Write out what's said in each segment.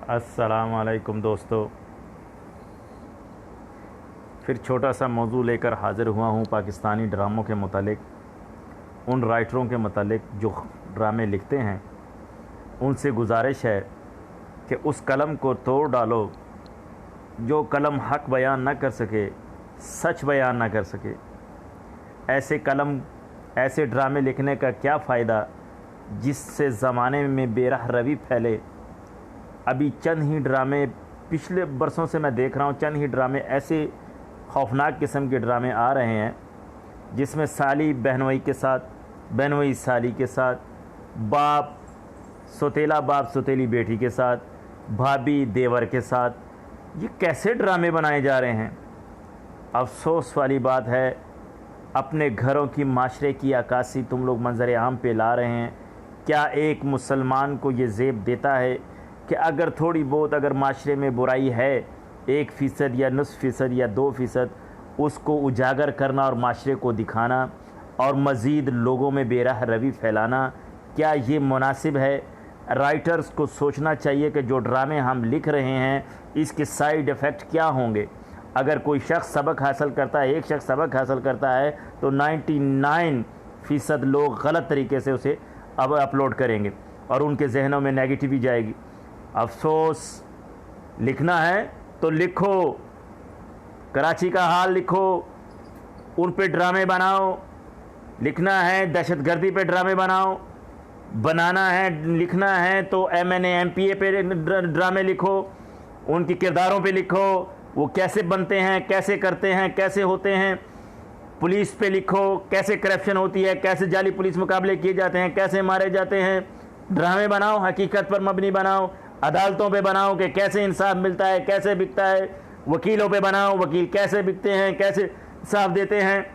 अस्सलाम वालेकुम दोस्तों, फिर छोटा सा मौजू लेकर हाज़िर हुआ हूँ पाकिस्तानी ड्रामों के मुतालिक। उन राइटरों के मुतालिक जो ड्रामे लिखते हैं, उनसे गुजारिश है कि उस कलम को तोड़ डालो जो कलम हक बयान ना कर सके, सच बयान ना कर सके। ऐसे ड्रामे लिखने का क्या फ़ायदा जिससे ज़माने में बेराह रवी फैले। अभी चंद ही ड्रामे, पिछले बरसों से मैं देख रहा हूँ, चंद ही ड्रामे ऐसे खौफनाक किस्म के ड्रामे आ रहे हैं जिसमें साली बहनोई के साथ, बहनोई साली के साथ, बाप सौतेली बेटी के साथ, भाभी देवर के साथ, ये कैसे ड्रामे बनाए जा रहे हैं। अफसोस वाली बात है, अपने घरों की माशरे की अक्कासी तुम लोग मंजर आम पे ला रहे हैं। क्या एक मुसलमान को ये ज़ेब देता है कि अगर थोड़ी बहुत अगर माशरे में बुराई है 1% या 9% या 2%, उसको उजागर करना और माशरे को दिखाना और मज़ीद लोगों में बेराह रवी फैलाना, क्या ये मुनासिब है? राइटर्स को सोचना चाहिए कि जो ड्रामे हम लिख रहे हैं इसके साइड इफ़ेक्ट क्या होंगे। अगर कोई शख्स सबक हासिल करता है, एक शख्स सबक हासिल करता है, तो 99% लोग गलत तरीके से उसे अब अपलोड करेंगे और उनके जहनों में नेगेटिविटी जाएगी। अफसोस, लिखना है तो लिखो, कराची का हाल लिखो, उन पे ड्रामे बनाओ। लिखना है दहशतगर्दी पे ड्रामे बनाओ, बनाना है लिखना है तो MNA MPA पे ड्रामे लिखो, उनके किरदारों पे लिखो, वो कैसे बनते हैं, कैसे करते हैं, कैसे होते हैं। पुलिस पे लिखो, कैसे करप्शन होती है, कैसे जाली पुलिस मुकाबले किए जाते हैं, कैसे मारे जाते हैं। ड्रामे बनाओ, हकीकत पर मबनी बनाओ। अदालतों पे बनाओ कि कैसे इंसाफ मिलता है, कैसे बिकता है। वकीलों पे बनाओ, वकील कैसे बिकते हैं, कैसे इंसाफ देते हैं।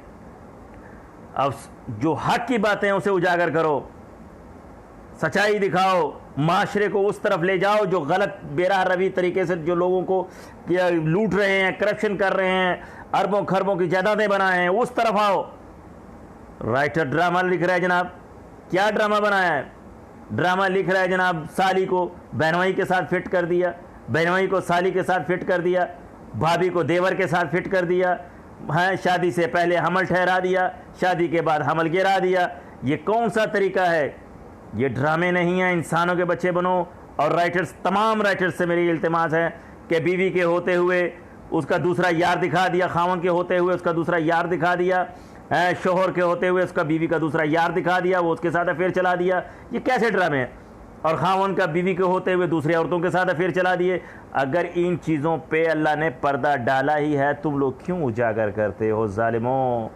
अब जो हक की बातें हैं उसे उजागर करो, सच्चाई दिखाओ, माशरे को उस तरफ ले जाओ जो गलत बेराह रवी तरीके से जो लोगों को लूट रहे हैं, करप्शन कर रहे हैं, अरबों खरबों की जायदादें बनाए हैं, उस तरफ आओ। राइटर ड्रामा लिख रहा है जनाब, क्या ड्रामा बनाया है? ड्रामा लिख रहा है जनाब, साली को बहनोई के साथ फिट कर दिया, बहनोई को साली के साथ फिट कर दिया, भाभी को देवर के साथ फिट कर दिया है, शादी से पहले हमल ठहरा दिया, शादी के बाद हमल गिरा दिया। ये कौन सा तरीका है? ये ड्रामे नहीं हैं। इंसानों के बच्चे बनो। और राइटर्स, तमाम राइटर्स से मेरी इल्तिमास है कि बीवी के होते हुए उसका दूसरा यार दिखा दिया, खावन के होते हुए उसका दूसरा यार दिखा दिया, शोहर के होते हुए उसका बीवी का दूसरा यार दिखा दिया, वो उसके साथ अफेयर चला दिया। ये कैसे ड्रामे हैं? और खावन का बीवी के होते हुए दूसरी औरतों के साथ अफेयर चला दिए। अगर इन चीज़ों पे अल्लाह ने पर्दा डाला ही है, तुम लोग क्यों उजागर करते हो? ज़ालिमों,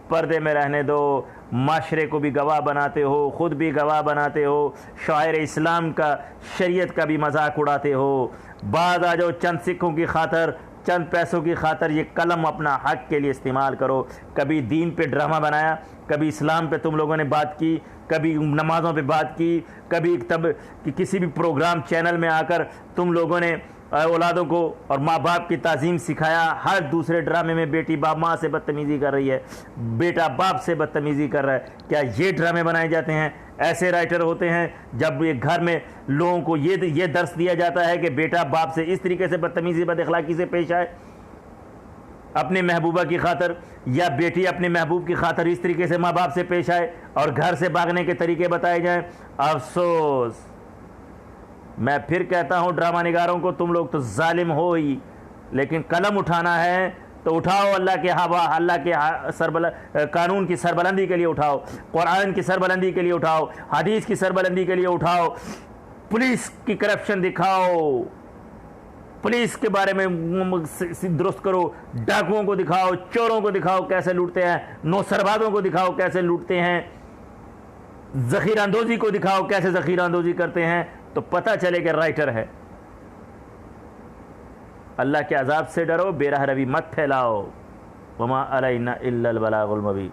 पर्दे में रहने दो। माशरे को भी गवाह बनाते हो, ख़ुद भी गवाह बनाते हो, शायर इस्लाम का, शरीयत का भी मजाक उड़ाते हो। बाद आ जाओ, चंद सिक्कों की खातर, चंद पैसों की खातर ये कलम अपना हक के लिए इस्तेमाल करो। कभी दीन पे ड्रामा बनाया, कभी इस्लाम पे तुम लोगों ने बात की, कभी नमाज़ों पे बात की, कभी तब कि किसी भी प्रोग्राम चैनल में आकर तुम लोगों ने औलादों को और माँ बाप की ताज़ीम सिखाया। हर दूसरे ड्रामे में बेटी बाप माँ से बदतमीज़ी कर रही है, बेटा बाप से बदतमीज़ी कर रहा है। क्या ये ड्रामे बनाए जाते हैं? ऐसे राइटर होते हैं जब ये घर में लोगों को ये दर्स दिया जाता है कि बेटा बाप से इस तरीके से बदतमीज़ी बदअखलाकी से पेश आए अपने महबूबा की खातर, या बेटी अपने महबूब की खातर इस तरीके से माँ बाप से पेश आए और घर से भागने के तरीके बताए जाएं। अफसोस, मैं फिर कहता हूँ ड्रामा निगारों को, तुम लोग तो जालिम हो ही, लेकिन कलम उठाना है तो उठाओ। अल्लाह के कानून की सरबलंदी के लिए उठाओ, कुरान की सरबलंदी के लिए उठाओ, हदीस की सरबलंदी के लिए उठाओ। पुलिस की करप्शन दिखाओ, पुलिस के बारे में दुरुस्त करो, डाकुओं को दिखाओ, चोरों को दिखाओ कैसे लूटते हैं, नौसरबाजों को दिखाओ कैसे लूटते हैं, ज़ख़ीरांदोज़ी को दिखाओ कैसे ज़ख़ीरांदोज़ी करते हैं, तो पता चले कि राइटर है। अल्लाह के अज़ाब से डरो, बेराह रवी मत फैलाओ। वमा अलैना इल्लल बलागुल मुबीन।